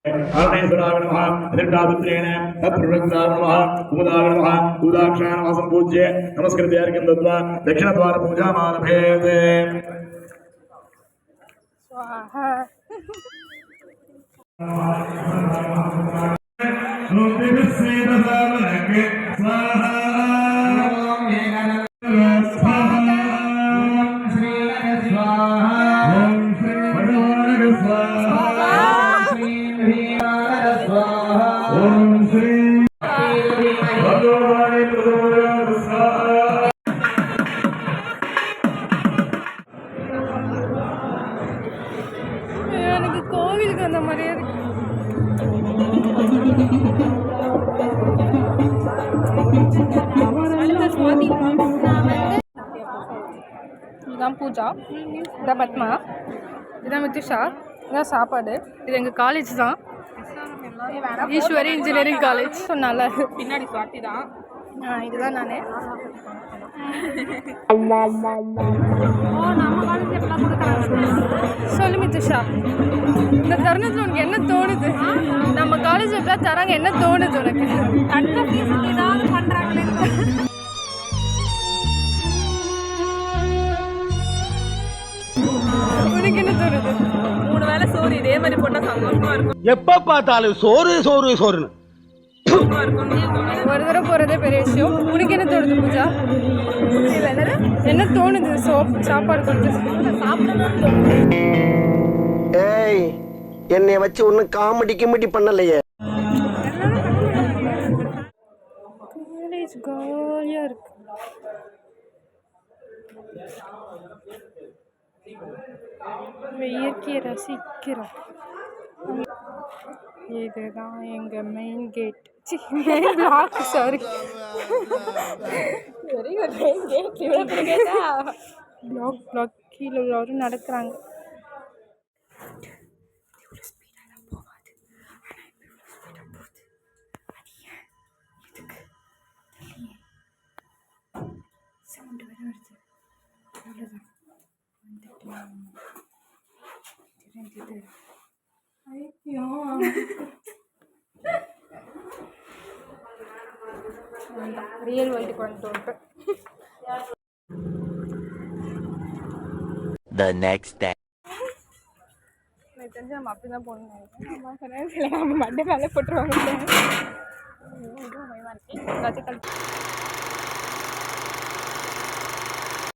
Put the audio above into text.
आरणेश्वराय नमः अधिष्ठापुत्रेण तत्प्रवृत्ताय नमः कुमुदाय नमः उदाक्षाय नमः सम्पूज्य नमस्कृत्य अर्घ्यं दत्त्वा दक्षिणद्वारपूजामारभेत् स्वाहा எனக்கு கோவிலுக்கு அந்த மாதிரியே இருக்கு. இதுதான் பூஜா, இதான் பத்மா, இதான் மித்துஷா, இதான் சாப்பாடு. இது எங்கள் காலேஜ் தான், ஈஸ்வரி இன்ஜினியரிங் காலேஜ். சொன்னால பின்னாடி சுவாட்டி தான். இதுதான் நான். சொல்லு மித்துஷா, இந்த தருணத்தில் உனக்கு என்ன தோணுது? நம்ம காலேஜ் எப்படியா தராங்க, என்ன தோணுது உனக்கு? ஏதாவது பண்றாங்களே. உனக்கு என்ன தோணுது? 3 வேளை சோறு இதே மாதிரி போட்டா சந்தோஷமா இருக்கும். எப்ப பார்த்தாலும் சோறு சோறு சோறுன்னு ஒரு தடவை போறதே பெரிய விஷயம். உனக்கு என்ன தோணுது பூஜா? என்ன தோணுது? சாப்பாடு கொடுத்து சாப்பிடணும்னு தோணுது. ஏய், என்னை வச்சு ஒன்னும் காமெடி கிமெடி பண்ணலையே. காலேஜ் காலியா இருக்கு. இயற்கையை ரசிக்கிறோம். இதுதான் எங்க main gate, main block. Sorry, very good. Main gate இவ்வளோ கேட்டா பிளாக் கீழே எல்லாரும் நடக்கிறாங்க. சவுண்டு வேற வருது. அவ்வளோதான் வந்துட்டு ஐயோ. ரியல் வேர்ல்டுக்கு வந்துட்டு The next day. எனக்கு தெரிஞ்சு நம்ம அப்படி தான் போகணும்னு நினைக்கிறேன். நம்ம மண்டை மேலே போட்டுருவாங்க. எல்லாத்தையும் கழிச்சு